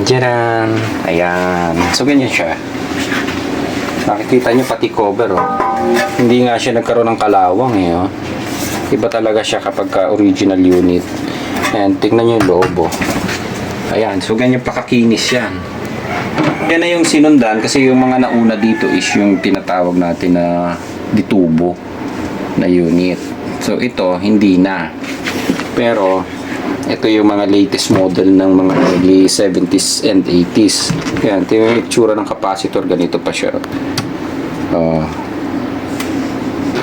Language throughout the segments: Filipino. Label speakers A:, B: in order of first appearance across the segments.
A: Diyan. Ayan. So, ganyan siya. Nakikita nyo pati cover, oh. Hindi nga siya nagkaroon ng kalawang, eh, oh. Iba talaga siya kapag original unit. Ayan, tignan nyo yung loob, oh. Ayan, so ganyan pakakinis yan. Yan na yung sinundan kasi yung mga nauna dito is yung tinatawag natin na ditubo na unit. So ito, hindi na. Pero, ito yung mga latest model ng mga early 70s and 80s. Yan, ito yung itsura ng capacitor, ganito pa siya.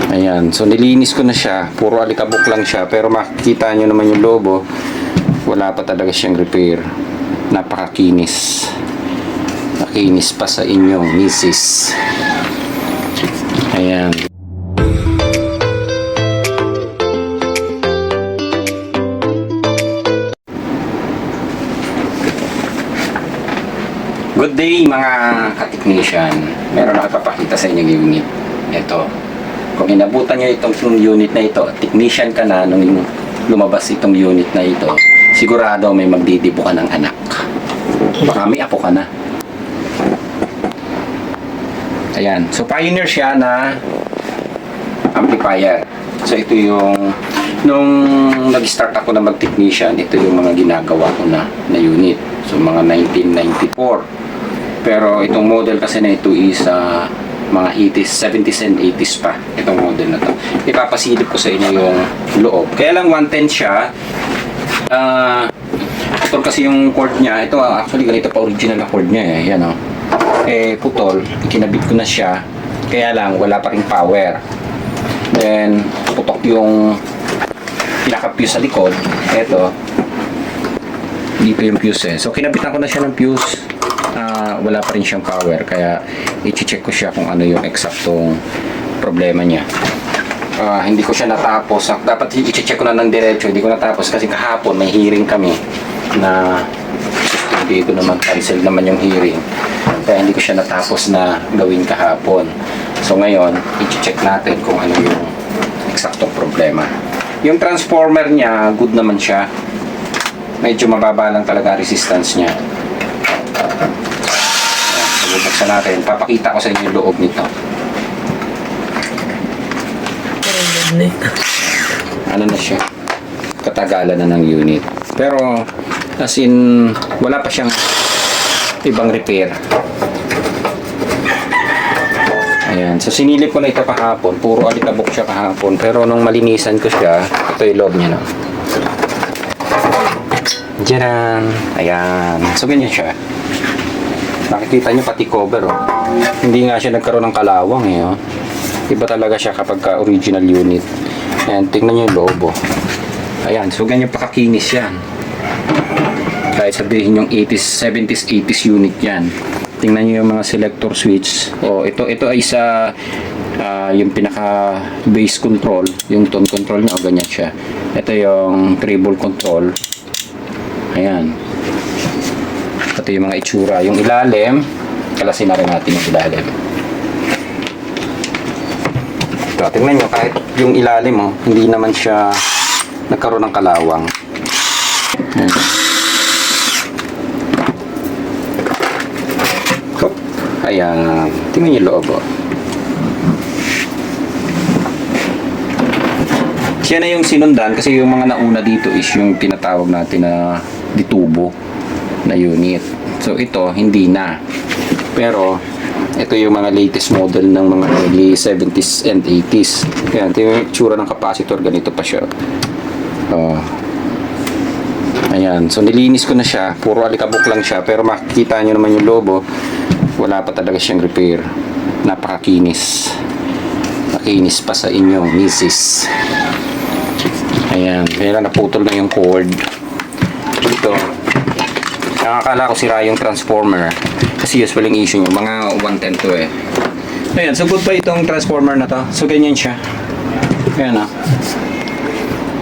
A: Ayan, so nilinis ko na siya. Puro alikabok lang siya. Pero makikita nyo naman yung lobo. Wala pa talaga siyang repair. Napakakinis. Nakinis pa sa inyong misis. Ayan. Good day mga ka-technician. Meron ako ipapakita sa inyong unit. Ito. Kung inabutan nyo itong unit na ito, technician ka na nung lumabas itong unit na ito, sigurado may magdidibo ka ng anak. Baka may apo ka na. Ayan. So, Pioneer siya na amplifier. So, ito yung nung nag-start ako na mag-technician, ito yung mga ginagawa ko na unit. So, mga 1994. Pero, itong model kasi na ito is mga 80s, 70s and 80s pa. Itong model na to. Ipapasilip ko sa inyo yung loob. Kaya lang 110 siya. Putol kasi yung cord niya. Ito actually ganito pa original na cord niya eh. Yan o. Putol. Kinabit ko na siya. Kaya lang wala pa ring power. Then putok yung pinaka-fuse sa likod. Ito. Dito yung fuse eh. So kinabitan ko na siya ng fuse. Wala pa rin siyang power. Kaya i-check ko siya kung ano yung eksaktong problema niya. Hindi ko siya natapos. Dapat i-check ko na ng diretso. Hindi ko natapos kasi kahapon may hearing kami na dito naman cancel naman yung hearing. Kaya hindi ko siya natapos na gawin kahapon. So ngayon, i-check natin kung ano yung eksaktong problema. Yung transformer niya, good naman siya. Medyo mababa lang talaga resistance niya. So bubuksan natin. Papakita ko sa inyo yung loob nito. Ano na siya? Katagalan na ng unit. Pero as in wala pa siyang ibang repair. Ayan. So sinilip ko na ito kahapon. Puro alikabok siya kahapon. Pero nung malinisan ko siya, ito yung loob niya, no? Diyan. Ayan. So ganyan siya. Nakikita nyo pati cover, oh. Hindi nga siya nagkaroon ng kalawang, eh, oh. Iba talaga siya kapag original unit. Ayan, tingnan nyo yung loob, oh. Ayan, so ganyan pakakinis yan. Kahit sabihin yung 80s, 70s, 80s unit yan. Tingnan nyo yung mga selector switch. Oh, ito ay sa yung pinaka base control, yung tone control nya, oh, ganyan siya. Ito yung treble control. Ayan. Ito yung mga itsura. Yung ilalim, kalasin na rin natin yung ilalim. Ito, tingnan nyo, kahit yung ilalim, oh, hindi naman siya nagkaroon ng kalawang. Ayan. Ayan. Tingnan yung loob, oh. Siya na yung sinundan kasi yung mga nauna dito is yung tinatawag natin na ditubo na unit. So ito, hindi na. Pero ito yung mga latest model ng mga early 70s and 80s. Ayan, ito yung itsura ng capacitor, ganito pa siya. Ayan, so nilinis ko na siya. Puro alikabok lang siya. Pero makikita nyo naman yung lobo. Wala pa talaga siyang repair. Napakakinis. Nakinis pa sa inyong misis. Ayan, kaya naputol na yung cord. Ito. Nakakala ko sira yung transformer. Kasi usually yung issue nyo, mga 110 to eh. Ayan, so good pa itong transformer na to. So ganyan siya. Ayan, ah.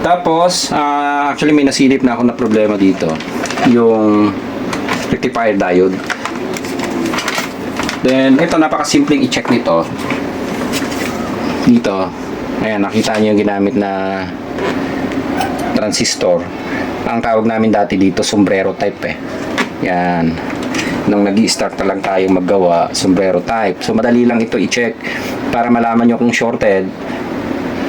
A: Tapos, actually may nasilip na ako na problema dito. Yung rectifier diode. Then, ito napakasimpleng i-check nito. Dito. Ayan, nakita niyo yung ginamit na transistor. Ang tawag namin dati dito, sombrero type eh. Yan. Nung nag-i-start na lang tayo maggawa, sombrero type. So, madali lang ito i-check para malaman nyo kung shorted.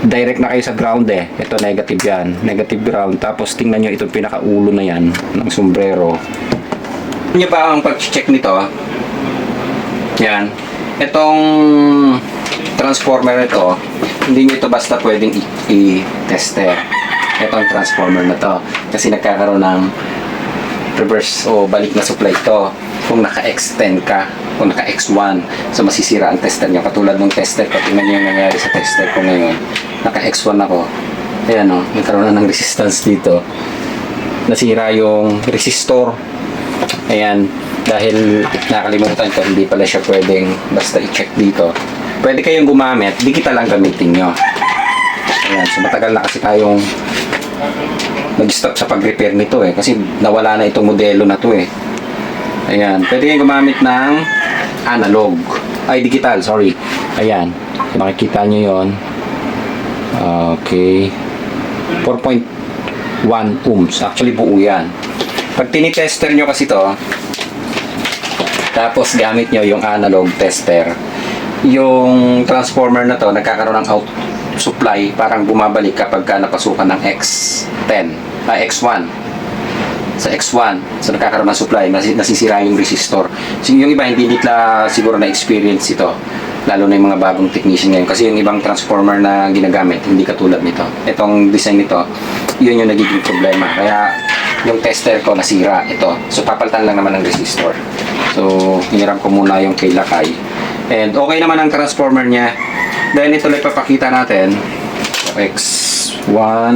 A: Direct na kayo sa ground eh. Ito negative yan. Negative ground. Tapos tingnan nyo itong pinakaulo na yan ng sombrero. Nyo ba ang pag-check nito? Yan. Itong transformer nito, hindi nyo ito basta pwedeng i-tester. Itong transformer na to. Kasi nagkakaroon ng reverse o balik na supply ito. Kung naka-extend ka, kung naka-X1, so masisira ang tester nyo. Katulad ng tester ko, tingnan nyo yung nangyari sa tester ko ngayon. Naka-X1 ako. Ayan o, nagkaroon na ng resistance dito. Nasira yung resistor. Ayan, dahil nakalimutan ko, hindi pala siya pwedeng basta i-check dito. Pwede kayong gumamit, di kita lang gamitin nyo. Ayan, so matagal na kasi tayong nag-stop sa pag-repair nito eh. Kasi nawala na itong modelo na to eh. Ayan, pwede kayong gumamit ng analog. Ay, digital, sorry. Ayan, so, makikita nyo yon. Okay. 4.1 ohms. Actually, buo yan. Pag tinitester nyo kasi to, tapos gamit nyo yung analog tester, yung transformer na to, nagkakaroon ng out supply, parang bumabalik kapag ka napasukan ng X10, X1. Sa X1, so nagkakaroon ng supply, nasisira yung resistor. So, yung iba, hindi nila siguro na-experience ito. Lalo na yung mga bagong technician ngayon. Kasi yung ibang transformer na ginagamit, hindi katulad nito. Itong design nito, yun yung nagiging problema. Kaya, yung tester ko nasira ito. So, papalitan lang naman ng resistor. So, hiniram ko muna yung kay Lakay. And, okay naman ang transformer niya. Then, ito lang papakita natin. X1.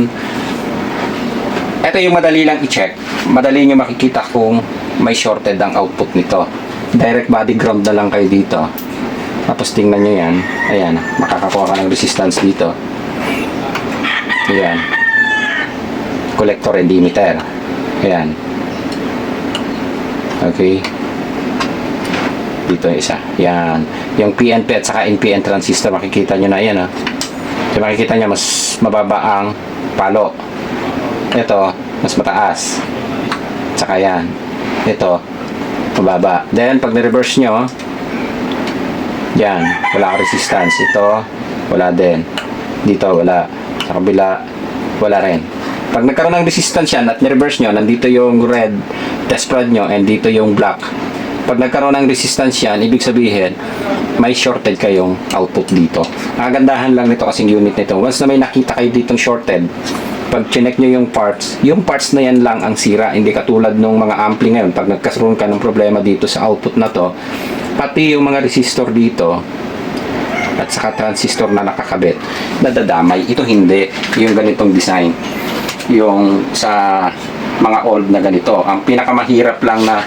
A: Ito yung madali lang i-check. Madali nyo makikita kung may shorted ang output nito. Direct body ground na lang kayo dito. Tapos tingnan nyo yan. Ayan, makakakuha ka ng resistance dito. Ayan. Collector and emitter. Ayan. Okay. Dito isa. Ayan. Yung PNP at saka NPN transistor, makikita nyo na yan. So makikita nyo, mas mababa ang palo. Ito, mas mataas. Tsaka yan. Ito, mababa. Then, pag ni-reverse nyo, yan, wala kang resistance. Ito, wala din. Dito, wala. Sa kabila, wala rin. Pag nagkaroon ng resistance yan at ni-reverse nyo, nandito yung red test rod nyo and dito yung black. Pag nagkaroon ng resistance yan, ibig sabihin, may shorted kayong output dito. Ang kagandahan lang nito kasing unit nito. Once na may nakita kayo ditong shorted, pag chinek nyo yung parts na yan lang ang sira. Hindi katulad ng mga ampli ngayon. Pag nagkaroon ka ng problema dito sa output na to, pati yung mga resistor dito, at saka transistor na nakakabit, nadadamay. Ito hindi. Yung ganitong design. Yung sa mga old na ganito. Ang pinakamahirap lang na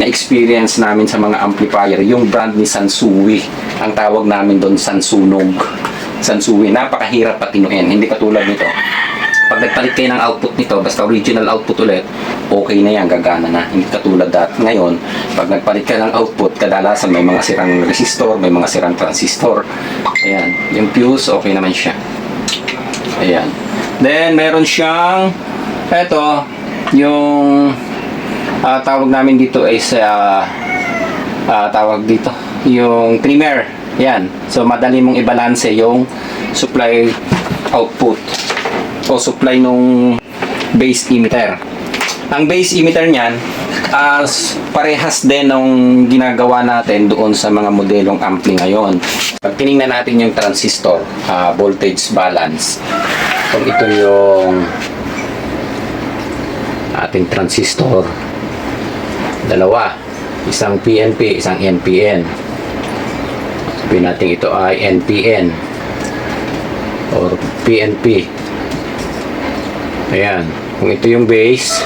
A: experience namin sa mga amplifier, yung brand ni Sansui. Ang tawag namin doon, Sansunog. Sansui. Napakahirap patinuin. Hindi katulad nito. Pag nagpalit kayo ng output nito, basta original output ulit, okay na yan, gagana na. Hindi katulad ngayon, pag nagpalit ka ng output, kadalasan may mga sirang resistor, may mga sirang transistor. Ayan. Yung fuse, okay naman siya. Ayan. Then, meron siyang, eto, yung tawag namin dito is tawag dito, yung trimmer. Ayan. So, madali mong i-balance yung supply output o supply nung base emitter. Ang base emitter niyan parehas din ng ginagawa natin doon sa mga modelong ampli ngayon. Pag tinignan natin yung transistor, voltage balance. Kung ito yung ating transistor, dalawa, isang PNP, isang NPN. Sabihin natin ito ay NPN or PNP. Ayan. Kung ito yung base,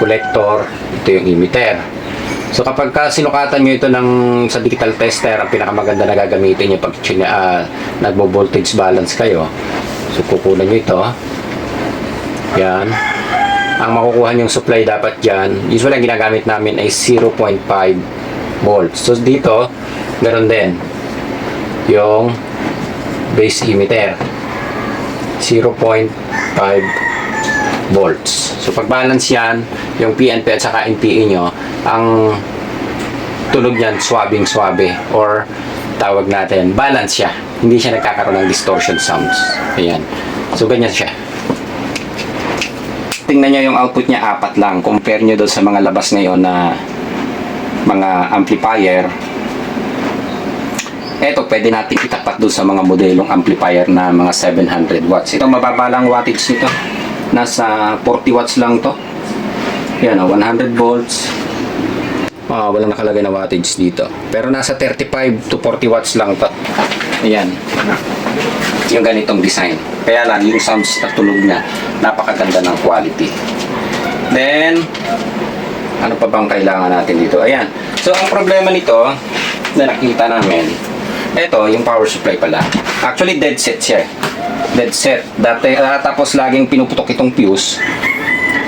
A: collector, ito yung emitter. So kapag sinukatan nyo ito sa digital tester, ang pinakamaganda na gagamitin nyo pag nagbo-voltage balance kayo. So kukunan nyo ito. Yan. Ang makukuha nyong supply dapat dyan, usually ang ginagamit namin ay 0.5 volts. So dito, meron din yung base emitter. 0.5 volts. So pag balance yan, yung PNP at saka NPE nyo, ang tunog niyan swabing-swabe, or tawag natin, balance siya. Hindi siya nagkakaroon ng distortion sounds. Ayan. So, ganyan siya. Tingnan nyo yung output niya, 4 lang. Compare nyo doon sa mga labas ngayon na mga amplifier. Eto, pwede natin itapat doon sa mga modelong amplifier na mga 700 watts. Ito, mababa lang wattage nito. Nasa 40 watts lang to. Yan, 100 volts. Walang nakalagay na wattage dito. Pero nasa 35 to 40 watts lang to. Ayan. Yung ganitong design. Kaya lang, yung sounds na tunog na, napakaganda ng quality. Then, ano pa bang kailangan natin dito? Ayan. So, ang problema nito, na nakita namin, ito, yung power supply pala. Actually, dead set siya. Dead set. Dati, tapos laging pinuputok itong fuse.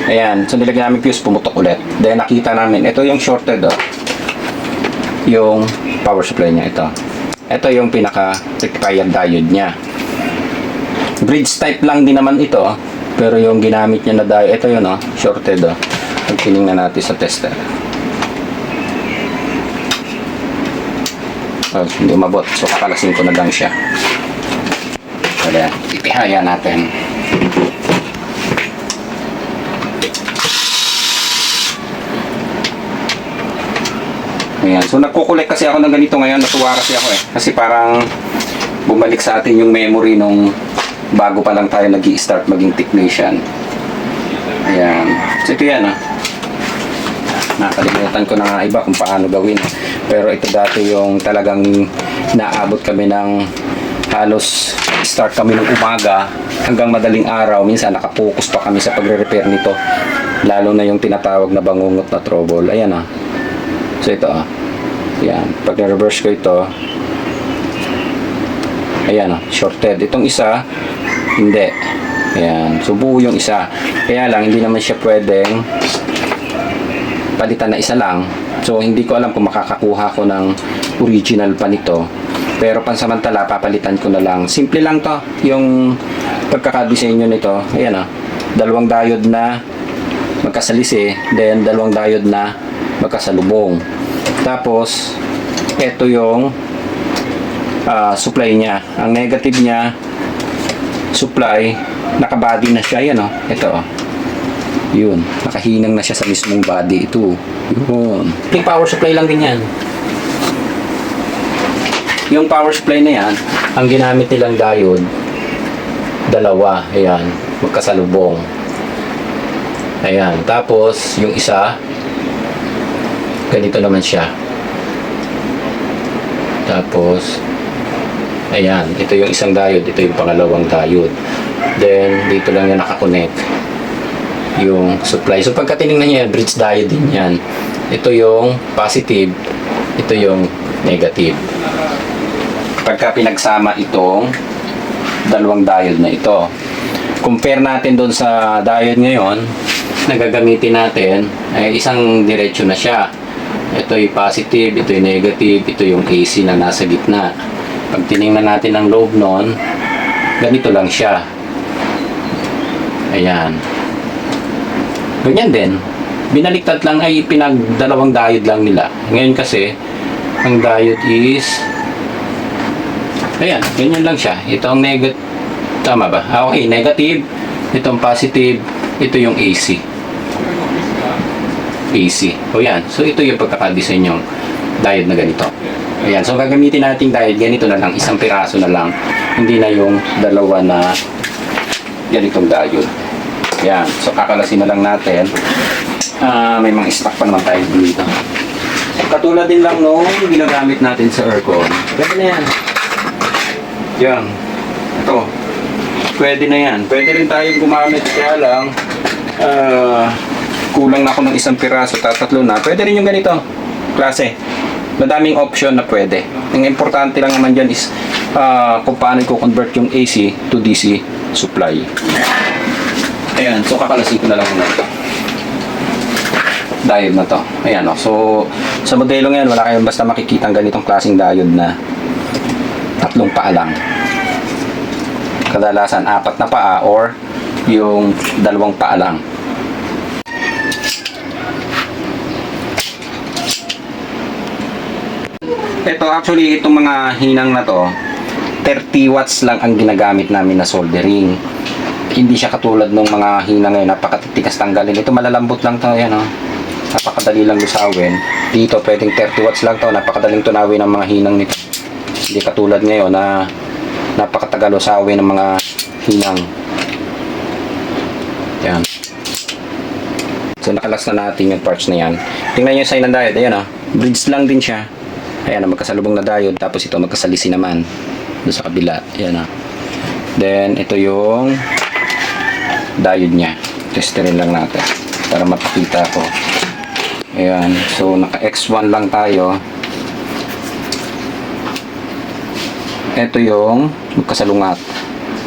A: Ayan. So, nilagyan namin fuse, pumutok ulit. Then, nakita namin, ito yung shorted, yung power supply niya, ito. Ito yung pinaka-rectifier diode niya. Bridge type lang din naman ito, pero yung ginamit niya na diode, ito yun, shorted. Pag tinignan natin sa tester. Hindi umabot, so kakalasin ko na lang siya. Kaya, ipihaya natin. Ayan. So, nagkukulik kasi ako ng ganito ngayon. Natuwa kasi ako Kasi parang bumalik sa atin yung memory nung bago pa lang tayo nag-i-start maging technician. Ayan. So, ito yan nakalimutan ko na nga iba kung paano gawin. Pero ito dati yung talagang naabot kami ng halos start kami ng umaga hanggang madaling araw. Minsan nakapokus pa kami sa pagre-repair nito. Lalo na yung tinatawag na bangungot na trouble. Ayan So ito Ayan. Pag na-reverse ko ito, ayan shorted. Itong isa, hindi. Ayan. So buo yung isa. Kaya lang, hindi naman siya pwedeng palitan na isa lang. So hindi ko alam kung makakakuha ko ng original pa nito. Pero pansamantala, papalitan ko na lang. Simple lang to. Yung pagkakadesenyo nito, ayan dalawang diode na magkasalisi, then dalawang diode na magkasalubong. Tapos, ito yung supply niya. Ang negative niya, supply, nakabody na siya. Yan ito Yun, nakahinang na siya sa mismong body. Ito. Yun. Yung power supply lang din yan. Yung power supply na yan, ang ginamit nilang diode, dalawa. Ayan, magkasalubong. Ayan. Tapos, yung isa, ganito naman siya. Tapos, ayan, ito yung isang diode, ito yung pangalawang diode. Then, dito lang yung nakakonect yung supply. So, pagka tinignan niya yan, bridge diode din yan. Ito yung positive, ito yung negative. Pagka pinagsama itong dalawang diode na ito, compare natin doon sa diode ngayon, na gagamitin natin, ay isang diretsyo na siya. Ito yung positive, ito yung negative, ito yung AC na nasa gitna. Pag tinignan natin ang lobe nun, ganito lang siya. Ayan. Ganyan din. Binaliktad lang ay pinagdalawang diode lang nila. Ngayon kasi, ang diode is, ayan, ganyan lang siya. Ito ang negative, tama ba? Okay, negative, itong positive, ito yung AC. AC. O yan. So, ito yung pagkakadesign yung diode na ganito. Ayan. So, gagamitin natin diode. Ganito na lang. Isang piraso na lang. Hindi na yung dalawa na ganitong diode. Ayan. So, kakalasin na lang natin. May mga stock pa naman tayo dito. Katulad din lang nung ginagamit natin sa aircon. Pwede na yan. Yan. Ito. Pwede na yan. Pwede rin tayo gumamit. Kaya lang, kulang na ako ng isang piraso, tatlo na. Pwede rin yung ganito klase. Madaming option na pwede. Ang importante lang naman dyan is kung paano i-convert yung AC to DC supply. Ayan, so kakalasin ko na lang muna ito. Diode na to. Ayan So, sa modelo ngayon, wala kayong basta makikita ang ganitong klaseng diode na tatlong paa lang. Kadalasan, 4 na paa or yung 2 paa lang. Ito actually, itong mga hinang na to, 30 watts lang ang ginagamit namin na soldering. Hindi siya katulad ng mga hinang ngayon, napakatitigas tanggalin. Ito malalambot lang to, yan oh. Napakadali lang lusawin. Dito pwedeng 30 watts lang to, napakadaling tunawin ng mga hinang nito. Hindi katulad ngayon na napakatagal lusawin ng mga hinang. Yan. So nakalas na natin yung parts na yan. Tingnan nyo yung sign ng diode, ayan oh. Bridge lang din siya. Ayan, magkasalubong na diode, tapos ito magkasalisi naman doon sa kabila. Ayan, then ito yung diode nya. Testerin lang natin para mapakita ko. Ayan, so naka X1 lang tayo. Ito yung magkasalungat,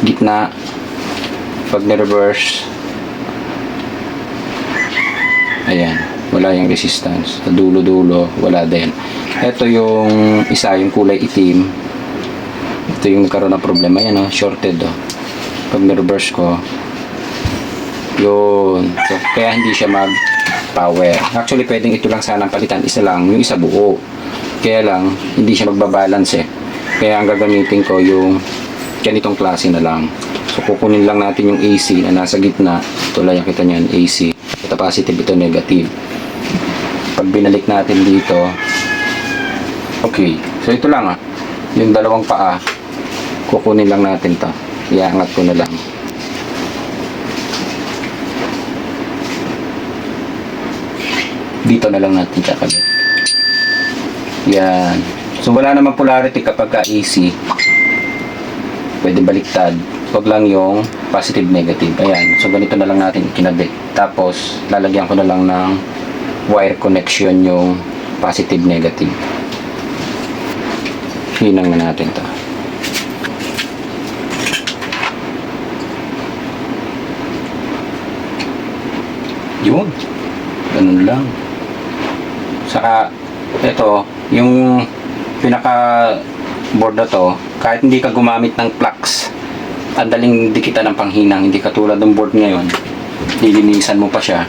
A: gitna. Pag ni-reverse, ayan, wala yung resistance. Sa dulo-dulo, wala din. Ito yung isa, yung kulay itim. Ito yung nagkaroon ng problema. Yan o, shorted o. Pag ni-reverse ko, yun. So, kaya hindi siya mag-power. Actually, pwedeng ito lang sanang palitan. Isa lang, yung isa buo. Kaya lang, hindi siya magbabalance eh. Kaya ang gagamitin ko yung ganitong klase na lang. So, kukunin lang natin yung AC na nasa gitna. Ito lang, kita nyan, AC. Ito positive, ito negative. Pag binalik natin dito, okay. So, ito lang yung dalawang paa. Kukunin lang natin to. Iangat ko na lang. Dito na lang natin kakabit. Yan. So, wala naman polarity kapag ka AC. Pwede baliktad. Huwag lang yung positive, negative. Ayan. So, ganito na lang natin kinabit. Tapos, lalagyan ko na lang ng wire connection yung positive, negative. Hinang na natin to. Yun. Ganun lang. Saka, ito, yung pinaka board na to, kahit hindi ka gumamit ng flux, ang daling dikitan ng panghinang. Hindi katulad ng board ngayon, lilinisan mo pa siya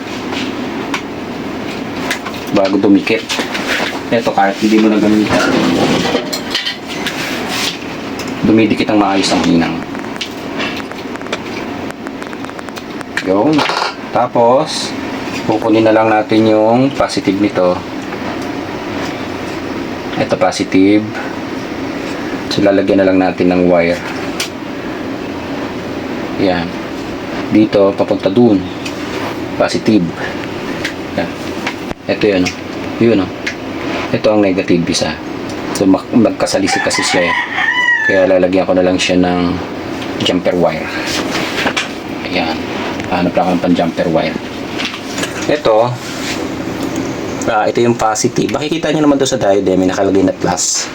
A: bago dumikit. Ito, kahit hindi mo na gamitan, dumidikit ang maayos ang hinang. Yun. Tapos, kukunin na lang natin yung positive nito. Ito positive. So, lalagyan na lang natin ng wire. Yan. Dito, papunta dun. Positive. Yan. Ito yun. Yun o. Ito ang negative isa. So, magkasalisi kasi siya. Kaya lalagyan ko na lang siya ng jumper wire. Ayan. Hanap lang ako ng pang jumper wire. Ito, ito yung positive. Makikita nyo naman doon sa diode, may nakalagay na plus.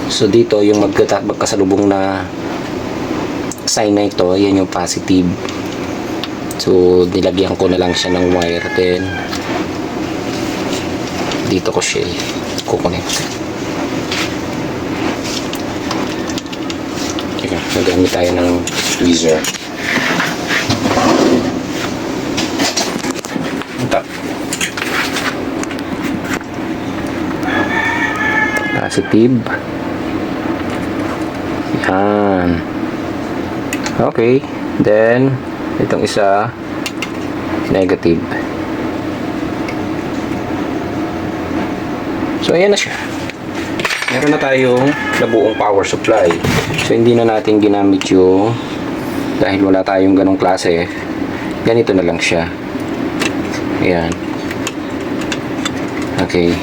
A: So dito yung magkasalubong na sign na ito, yan yung positive. So nilagyan ko na lang siya ng wire, then dito ko siya kukonect. Teka, nagamit tayo ng tweezer. Positive. Yan. Okay. Then, itong isa, negative. So, ayan na siya. Meron na tayong nabuong power supply. So, hindi na natin ginamit yung, dahil wala tayong ganong klase, ganito na lang siya. Ayan. Okay.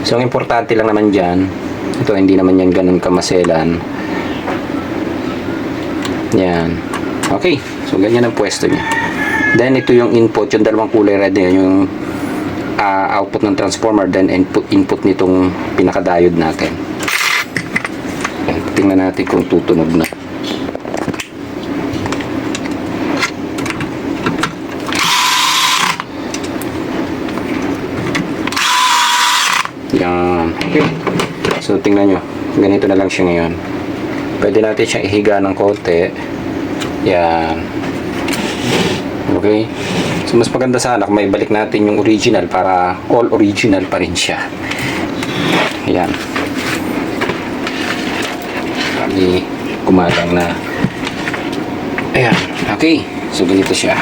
A: So, ang importante lang naman dyan, ito, hindi naman yan ganun kamaselan. Yan. Okay. So, ganyan ang pwesto niya. Then, ito yung input, yung dalawang kulay red na yun, yung output ng transformer, then input nitong pinaka-diode natin. Yan. Tingnan natin kung tutunog na. Yan. Okay. So, tingnan nyo. Ganito na lang siya ngayon. Pwede natin siyang ihiga ng konti. Yan. Okay. So, mas maganda sana kung may balik natin yung original para all original pa rin siya. Ayan. Kami kumalang na. Ayan. Okay. So, ganito siya.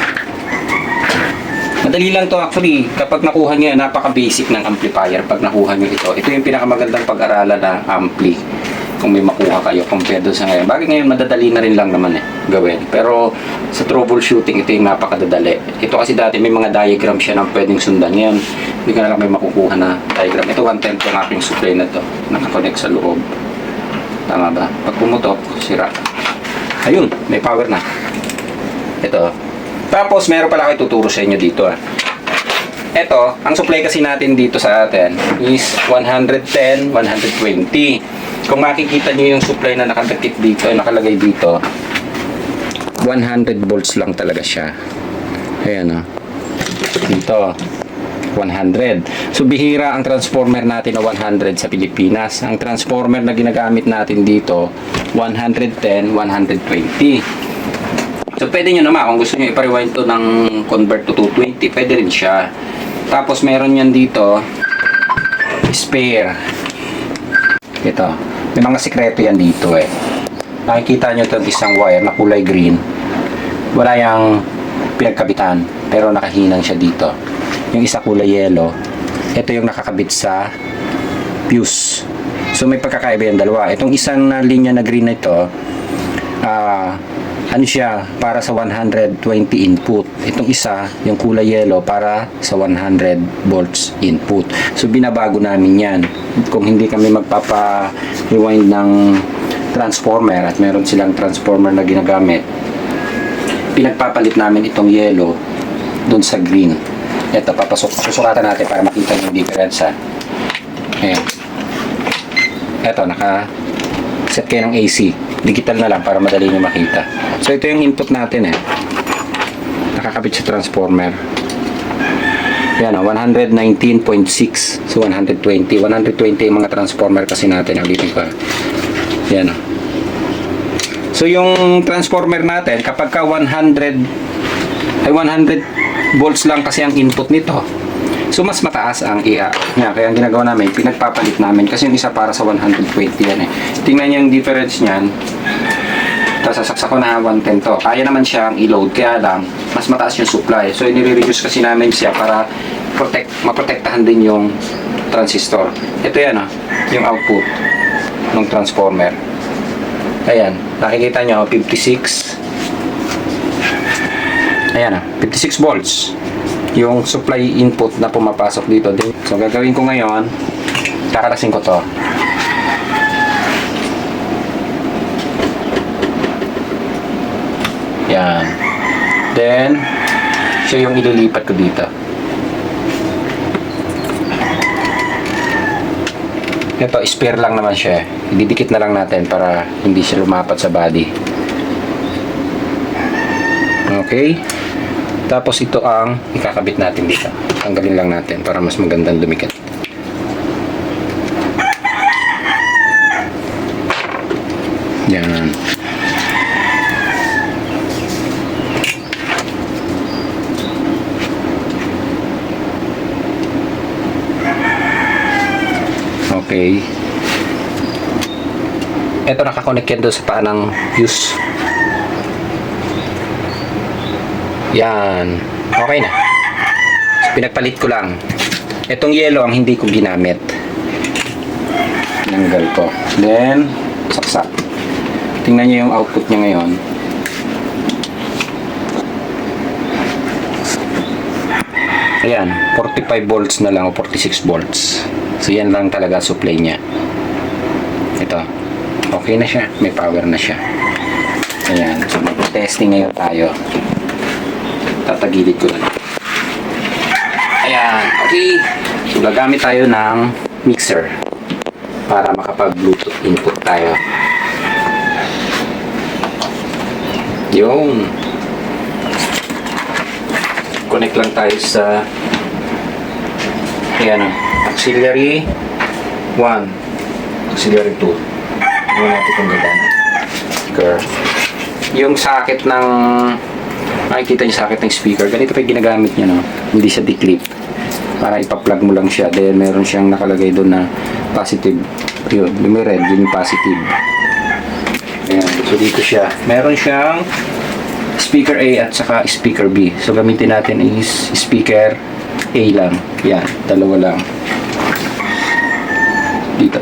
A: Madali lang to actually. Kapag nakuha nyo, napaka-basic ng amplifier. Pag nakuha nyo ito, ito yung pinakamagandang pag-aralan ng ampli. Kung may makuha kayo compared sa ngayon. Bagay ngayon, madadali na rin lang naman gawin. Pero sa troubleshooting, ito yung napakadadali. Ito kasi dati may mga diagram siya na pwedeng sundan. Ngayon, hindi ka na lang may makukuha na diagram. Ito 110 yung aking supply na to. Nakakonect sa loob. Tama ba? Pag pumutok, sira. Ayun, may power na. Ito. Tapos, meron pala kayo tuturo sa inyo dito. Ito, ang supply kasi natin dito sa atin is 110, 120. Kung makikita nyo yung supply na nakadikit dito, nakalagay dito, 100 volts lang talaga siya. Ayan o. Dito, 100. So, bihira ang transformer natin na 100 sa Pilipinas. Ang transformer na ginagamit natin dito, 110, 120. So, pwede nyo naman, kung gusto nyo ipa-rewind to ng convert to 220, pwede rin siya. Tapos, meron yan dito, spare. Ito. May mga sikreto yan dito Nakikita nyo itong isang wire na kulay green. Wala yung pinagkabitan, pero nakahinang siya dito. Yung isa kulay yellow, ito yung nakakabit sa fuse. So, may pagkakaiba yung dalawa. Itong isang linya na green na ito, ano siya, para sa 120 input. Itong isa, yung kulay yellow, para sa 100 volts input. So, binabago namin yan. Kung hindi kami magpapa-rewind ng transformer at meron silang transformer na ginagamit, pinagpapalit namin itong yellow dun sa green. Ito, susukatan natin para makita yung difference. Ayan. Ito, naka-set kayo ng AC. Digital na lang para madali nyo makita. So, ito yung input natin nakakabit sa transformer. Yan 119.6. So, 120. 120 yung mga transformer kasi natin. Ulitin ko. Yan So, yung transformer natin, kapag ka 100 volts lang kasi ang input nito. So, mas mataas ang IA. Kaya ang ginagawa namin, pinagpapalit namin. Kasi yung isa para sa 120 yan Tingnan niyo yung difference niyan. Tapos sasaksak ko na 110 to. Kaya naman siyang i-load. Kaya lang, mas mataas yung supply. So, nire-reduce kasi namin siya para maprotektahan din yung transistor. Ito yan yung output ng transformer. Ayan. Nakikita nyo, 56. Ayan 56 volts. Yung supply input na pumapasok dito din. So, gagawin ko ngayon, kakalasin ko to. Yan. Then, siya yung ililipat ko dito. Ito, spare lang naman siya. Ididikit na lang natin para hindi siya lumapat sa body. Okay. Tapos ito ang ikakabit natin dito. Tanggalin lang natin para mas magandang dumikit. Yan. Okay. Ito nakakonect yan doon sa paa ng fuse. Yan. Okay na. So, pinagpalit ko lang. Itong yellow ang hindi ko ginamit. Tinanggal ko. Then, saksak. Tingnan nyo yung output niya ngayon. Ayan. 45 volts na lang o 46 volts. So, yan lang talaga supply niya. Ito. Okay na siya. May power na siya. Ayan. So, mag-testing ngayon tayo. Tatagilid ko na. Ayan. Okay. So, gagamit tayo ng mixer para makapag-Bluetooth input tayo. Yung connect lang tayo sa ayan auxiliary 1, auxiliary 2. Ano natin kung gagana. Yung socket ng makikita yung socket ng speaker, ganito pa yung ginagamit niya, no? Hindi siya declip. para ipa-plug mo lang siya. Then meron siyang nakalagay doon na positive. Yun, yung may red, yun yung positive. Ayan, so dito siya. Meron siyang speaker A at saka speaker B. So gamitin natin is speaker A lang. Yan, dalawa lang. Dito.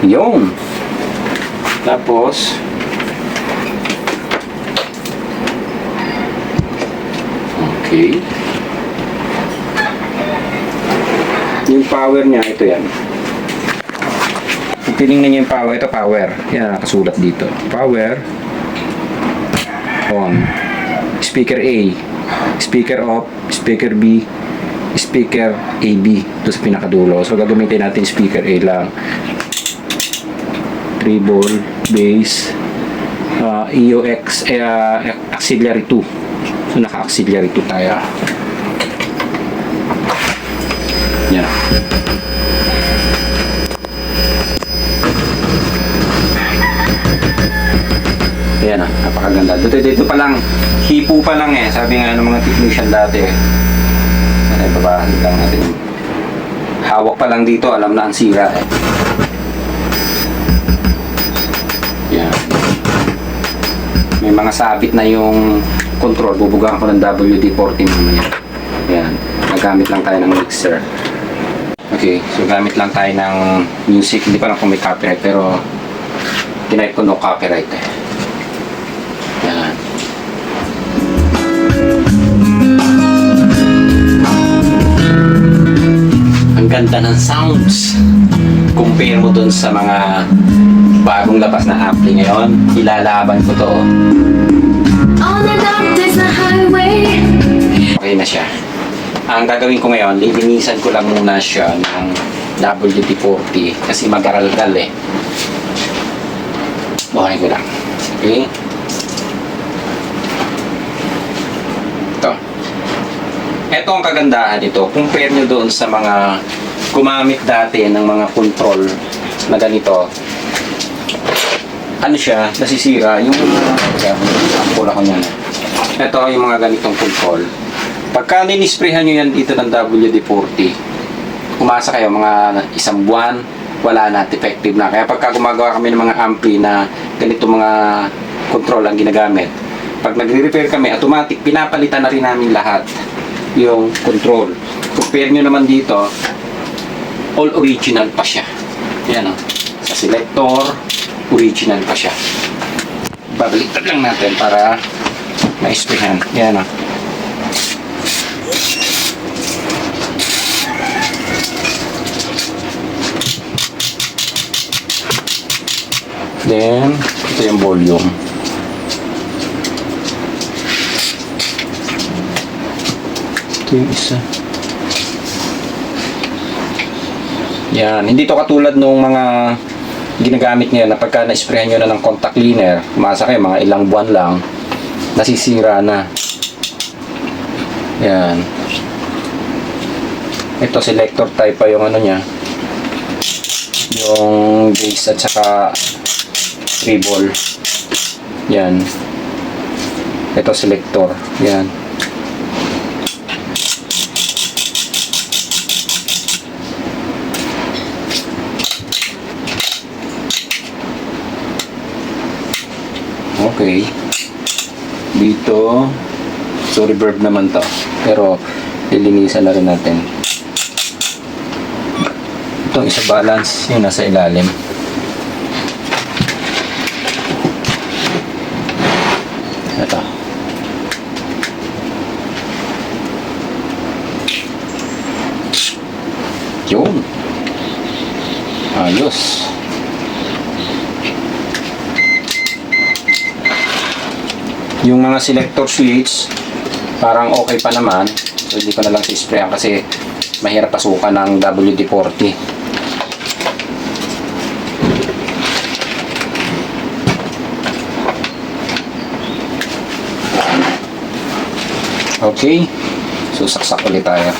A: Yung. Tapos okay. Yung power niya, ito yan. Kung tinignan niyo yung power, ito power. Yan, nakasulat dito. Power on. Speaker A. Speaker off. Speaker B. Speaker AB. Ito sa pinakadulo. So, gagamitin natin speaker A lang. Treble, bass, EOX, auxiliary 2. So, naka-auxiliary 2 tayo. Yan. Ayan ah, napakaganda. Dito pa lang, hipo pa lang eh. Sabi nga ng mga technician dati. Ano, babahin lang natin. Hawak pa lang dito, alam na ang sira eh. Yan. May mga sabit na yung control. Bubugaan ko ng WD-40 mamaya. Yan. Nagamit lang tayo ng mixer. Okay, so gamit lang tayo ng music. Hindi pa lang kung may copyright, pero tinipe ko no copyright eh. Yan. Ang ganda ng sounds. Compare mo dun sa mga bagong labas na ampli ngayon. Ilalaban ko to.
B: On the dark days na highway.
A: Okay na siya. Ang gagawin ko ngayon, lilinisan ko lang muna siya ng WD-40 kasi mag-aralgal eh. Buhay ko lang. Okay? Ito. Ito ang kagandahan nito. Compare nyo doon sa mga gumamit dati ng mga control na ganito. Ano siya? Nasisira. Yung sample ako niyan. Ito yung mga ganitong control. Pagka ninisprayhan nyo yan dito ng WD-40, umasa kayo mga isang buwan, wala na, effective na. Kaya pagka gumagawa kami ng mga ampli na ganito mga control ang ginagamit, pag nagre-repair kami, automatic, pinapalitan na rin namin lahat yung control. Compare nyo naman dito, all original pa siya. Yan o. Sa selector, original pa siya. Babaliktad lang natin para ma-sprayhan. Yan o. Then, ito yung volume. Ito yung isa. Yan. Hindi to katulad nung mga ginagamit ngayon na pagka na-sprayan nyo na ng contact cleaner, umasa kayo mga ilang buwan lang, nasisira na. Yan. Ito, selector type pa yung ano niya. Yung base at saka treble. Yan. Ito selector. Yan. Okay. Dito, so reverb naman to. Pero lilinisan na rin natin. Itong isa balance, yung nasa ilalim. Ito. Yun. Ayos. Yung mga selector switch, parang okay pa naman. So, hindi ko na lang si-sprayan kasi mahirap pasukan ng WD-40. Okay. So, saksak ulit tayo.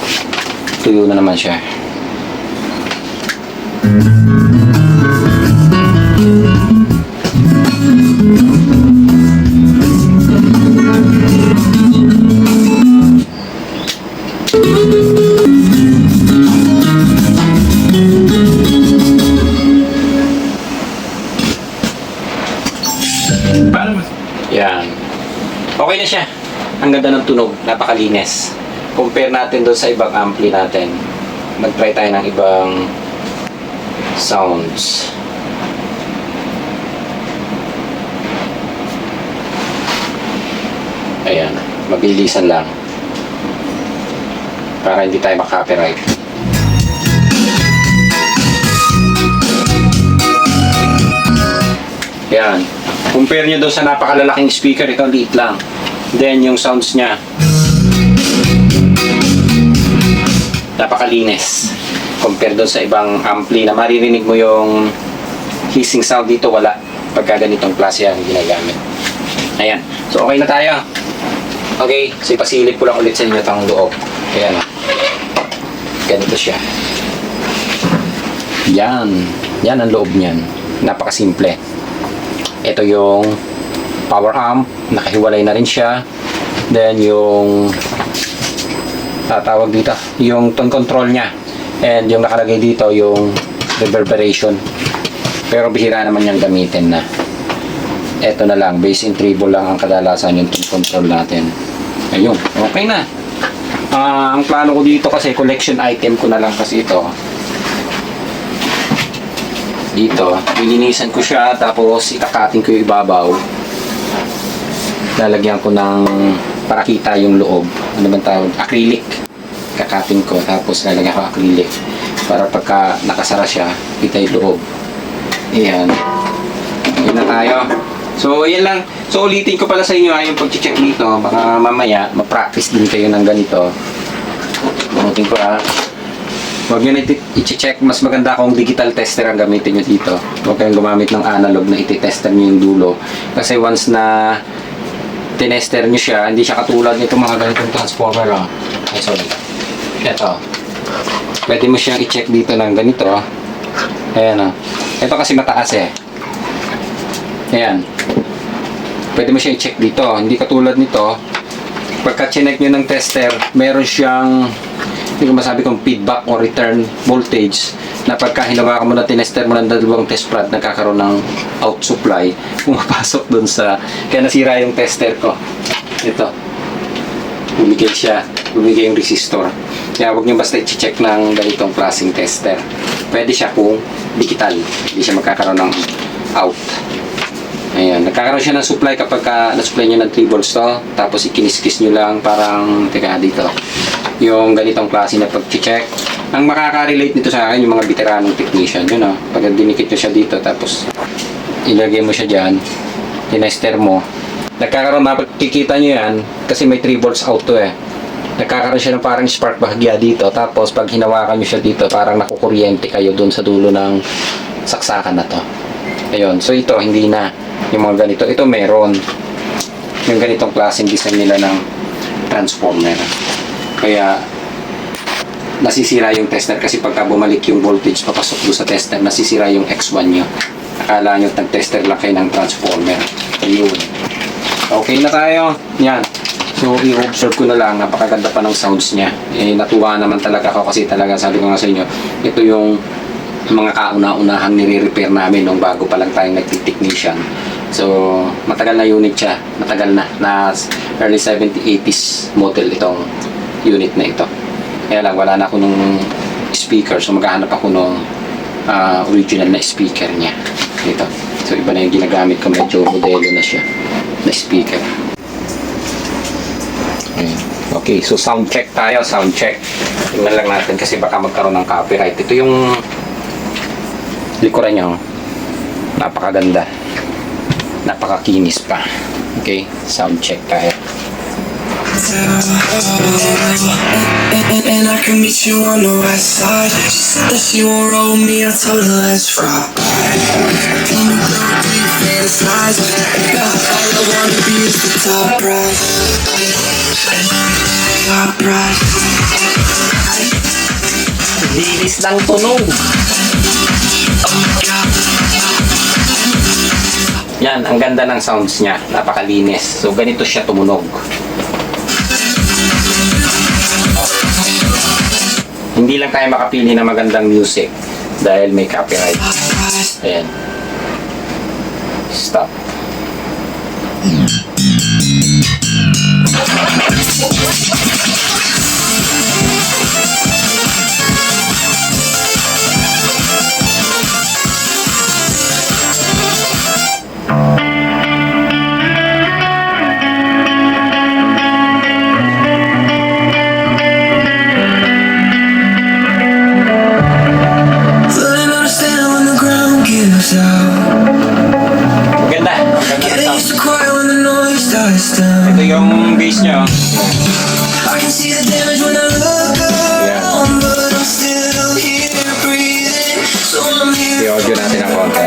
A: Tuyo na naman siya. ganda ng tunog, napakalinis. Compare natin doon sa ibang ampli natin. Mag-try tayo ng ibang sounds. Ayan, mabilisan lang. Para hindi tayo makaka-copyright. Ayan. Compare nyo doon sa napakalalaking speaker, ito liit lang. Then yung sounds niya, napakalinis. Compare doon sa ibang ampli na maririnig mo yung hissing sound dito, wala. Pagka ganitong klase yan ginagamit. Ayan. So okay na tayo. Okay, so ipasilip ko lang ulit sa inyo itong loob. Ayan o. Ganito siya. Yan. Yan ang loob niyan. Napakasimple. Ito yung power amp. Nakahiwalay na rin siya. Then yung tawag dito, yung tone control niya. And yung nakalagay dito, yung reverberation. Pero bihira naman niyang gamitin na. Ito na lang, bass and treble lang ang kadalasan yung tone control natin. Ayun, okay na. Ang plano ko dito kasi collection item ko na lang kasi ito. Dito, lilinisan ko siya tapos ikakating ko yung ibabaw. Lalagyan ko ng para kita yung loob. Ano bang tawag? Acrylic. Kakating ko tapos lalagyan ko acrylic para pagka nakasara siya, kita yung loob. Ayan. Ayan na tayo. So, ayan lang. So, ulitin ko pala sa inyo yung pag-check dito. Baka mamaya, ma-practice din kayo ng ganito. Ulitin ko Huwag nyo na i-check. Mas maganda kung digital tester ang gamitin nyo dito. Huwag kayong gumamit ng analog na iti-tester nyo yung dulo. Kasi once na tinester nyo siya, hindi siya katulad nito mga ganitong transformer. Ay, sorry. Ito. Pwede mo siyang i-check dito ng ganito. Ayan. Ito kasi mataas eh. Ayan. Pwede mo siya i-check dito. Hindi katulad nito. Pagka chinek nyo ng tester, meron siyang, hindi ko masabi kung feedback or return voltage, na pagka hinawakan mo na tinester mo ng dalawang test prod, nagkakaroon ng out supply, pumapasok dun sa, kaya nasira yung tester ko. Ito. Bumigay siya. Bumigay yung resistor. Kaya huwag nyo basta i-check ng ganitong klaseng tester. Pwede siya kung digital. Hindi siya magkakaroon ng out. Ayan, nagkakaroon siya ng supply kapag na-supply nyo ng 3 volts to, tapos ikiniskis nyo lang parang, teka dito, yung ganitong klase na pag-check. Ang makaka-relate nito sa akin, yung mga veteranong technician, yun pag dinikit nyo siya dito, tapos ilagay mo siya dyan, tinester mo, nagkakaroon, mapagkikita nyo yan, kasi may 3 volts out to nagkakaroon siya ng parang spark bahagya dito, tapos pag hinawakan nyo siya dito, parang nakukuryente kayo dun sa dulo ng saksakan na to. Ayun, so ito, hindi na. Yung mga ganito, ito meron. Yung ganitong klaseng design nila ng transformer. Kaya, nasisira yung tester kasi pagka bumalik yung voltage papasok doon sa tester, nasisira yung X1 nyo. Akala nyo nag-tester lang kayo ng transformer. Ayun. Okay na tayo. Yan. So, i-observe ko na lang, napakaganda pa ng sounds niya. Natuwa naman talaga ako kasi talaga sabi ko nga sa inyo, ito yung mga kauna-unahang nire-repair namin nung bago pa lang tayong nagti-technician. So, matagal na unit siya. Matagal na. Early 70s, 80s model itong unit na ito. Kaya lang, wala na ako nung speaker. So, maghahanap ako nung original na speaker niya. Ito. So, iba na yung ginagamit ko. Medyo modelo na siya na speaker. Okay, so sound check tayo. Sound check. Tingnan lang natin kasi baka magkaroon ng copyright. Ito yung likuran nyo. Napakaganda. Napakakinis pa. Okay, sound check tayo.
C: And I can meet you on the west side. She said that she won't roll me, I told her let's ride. Tell me don't do you fantasize. All I wanna be is the top prize. Top prize.
A: Linis ng tunog. Yan, ang ganda ng sounds niya. Napakalinis. So, ganito siya tumunog. Hindi lang tayo makapili ng magandang music dahil may copyright. Ayan. Stop.
C: Learning how to stand when the ground gives out.
A: Maganda. Maganda na
C: Getting
A: sound.
C: used to quiet when the noise dies down.
A: Ito yung bass niya.
C: I can see the damage when I look around, but I'm still here breathing. So I'm here.
A: I-audio natin ang konti.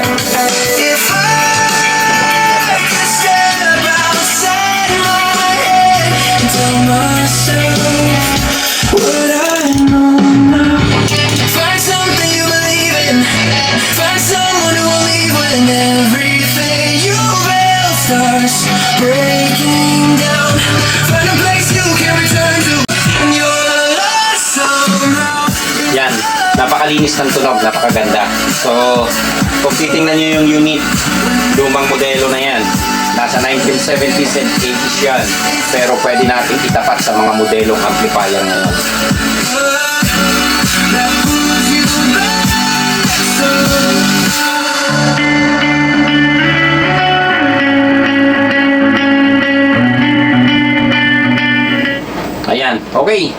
C: If I could step outside my head and tell myself what I know now. Find something you believe in. Find someone who will leave when everything you built starts breaking down. Find a place you can return to when you're lost somehow.
A: Yan. Napakalinis ng tunog. Napakaganda. So, kung titingnan nyo yung unit, lumang modelo na yan. Nasa 1970s and 80s yan. Pero pwede natin itapat sa mga modelong amplifier ngayon.
C: That pulls you back
A: Ayan. Okay.